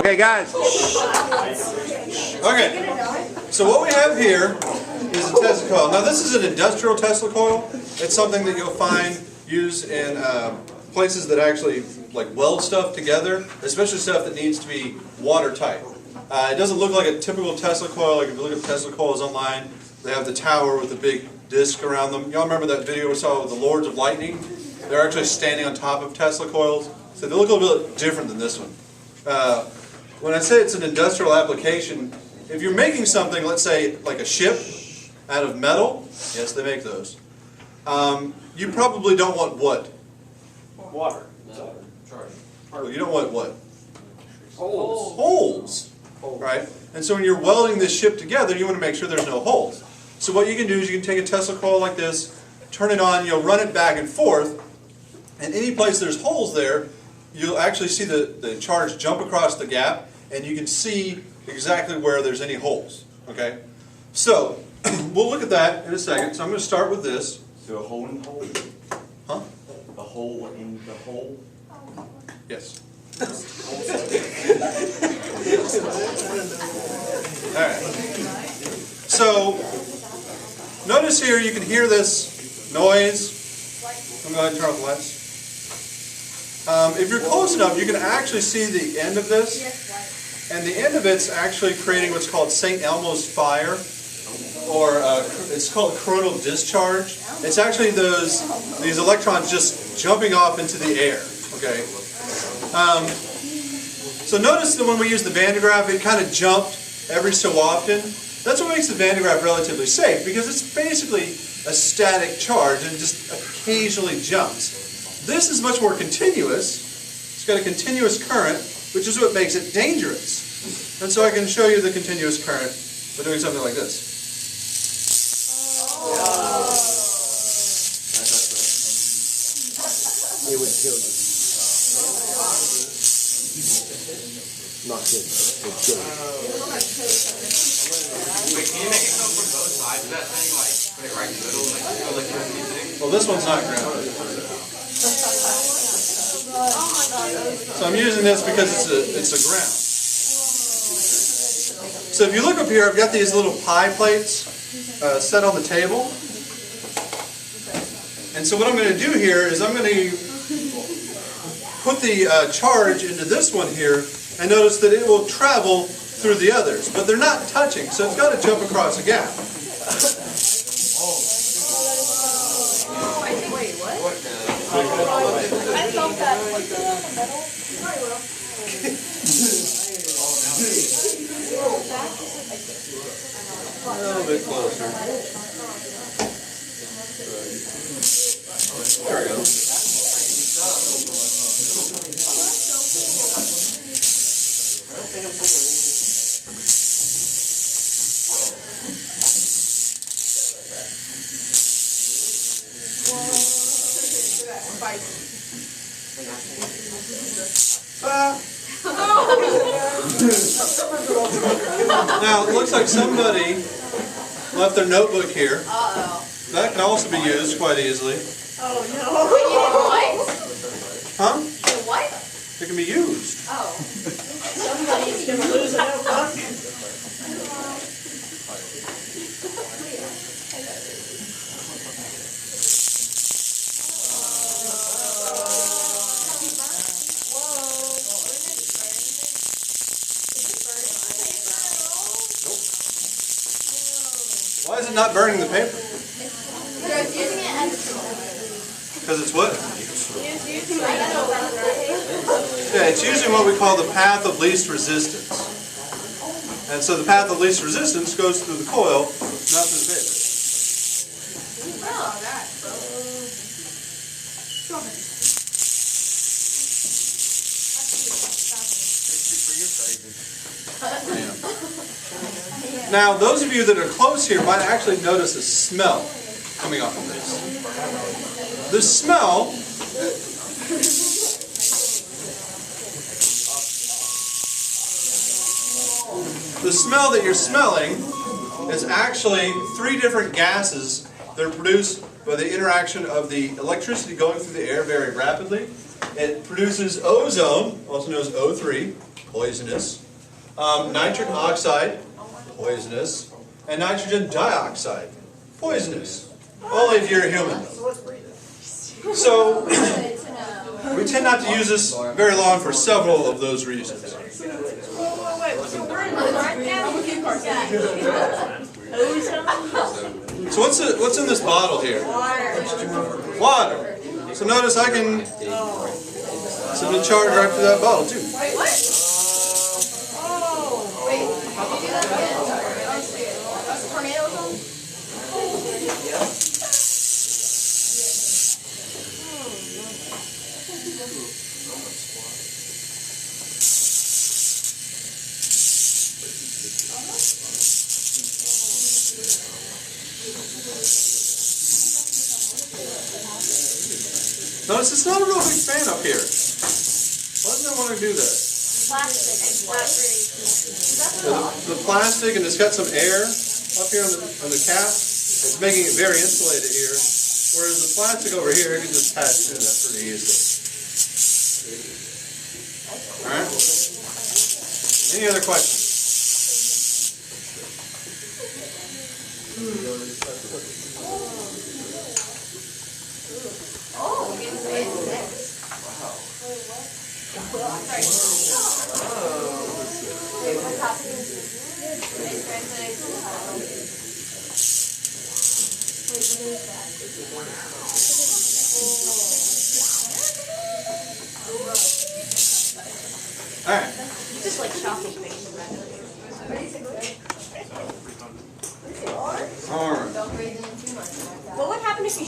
Okay, guys. Okay, so what we have here is a Tesla coil. Now this is an industrial Tesla coil. It's something that you'll find used in places that actually like weld stuff together, especially stuff that needs to be watertight. It doesn't look like a typical Tesla coil. Like if you look at Tesla coils online, they have the tower with the big disc around them. Y'all remember that video we saw with the Lords of Lightning? They're actually standing on top of Tesla coils. So they look a little bit different than this one. When I say it's an industrial application, if you're making something, let's say like a ship out of metal, yes, they make those. You probably don't want what? Water. Oh, you don't want what? Holes. Holes. Right? And so when you're welding this ship together, you want to make sure there's no holes. So what you can do is you can take a Tesla coil like this, turn it on, you'll run it back and forth, and any place there's holes there, you'll actually see the charge jump across the gap, and you can see exactly where there's any holes. Okay? So, we'll look at that in a second. So I'm going to start with this. So a hole in the hole? Huh? A hole in the hole? Yes. Alright. So, notice here you can hear this noise. I'm going to go ahead and turn off the lights. If you're close enough, you can actually see the end of this. And the end of it's actually creating what's called St. Elmo's fire. Or it's called coronal discharge. It's actually these electrons just jumping off into the air. Okay. So notice that when we use the Van de Graaff, it kind of jumped every so often. That's what makes the Van de Graaff relatively safe, because it's basically a static charge and just occasionally jumps. This is much more continuous. It's got a continuous current, which is what makes it dangerous. And so I can show you the continuous current by doing something like this. It would kill you. Not kill you. It would kill you. Wait, can you make it come from both sides of that thing? Like, put it right in the middle, like electricity thing? Well, this one's not grounded. So I'm using this because it's a ground. So if you look up here, I've got these little pie plates set on the table. And so what I'm going to do here is I'm going to put the charge into this one here, and notice that it will travel through the others, but they're not touching, so it's got to jump across a gap. Wait, what? I felt that. What's it on the metal? A little bit closer. There we go. Now, it looks like somebody left their notebook here. Uh-oh. That can also be used quite easily. Oh, no. Wait, you didn't wipe? Huh? You didn't wipe? It can be used. Oh. Somebody's going to lose a notebook. Why is it not burning the paper? You're using it as... Because it's what? I know. Yeah, it's using what we call the path of least resistance. And so the path of least resistance goes through the coil, not through the paper. Oh, that. Now, those of you that are close here might actually notice a smell coming off of this. The smell that you're smelling is actually 3 different gases that are produced by the interaction of the electricity going through the air very rapidly. It produces ozone, also known as O3. poisonous. Nitric oxide, poisonous. And nitrogen dioxide, poisonous. Only if you're a human. So, we tend not to use this very long for several of those reasons. Wait, so we're in the right now? So what's in this bottle here? Water. So notice I can send a charge right to that bottle too. Wait, what? Oh. Wait, can you do that again? Tornado or something? Notice it's not a real big fan up here. Why doesn't it want to do that? Plastic. The plastic, and it's got some air up here on the cap. It's making it very insulated here. Whereas the plastic over here, it can just pass through that pretty easily. Alright? Any other questions? Oh, it's Alright.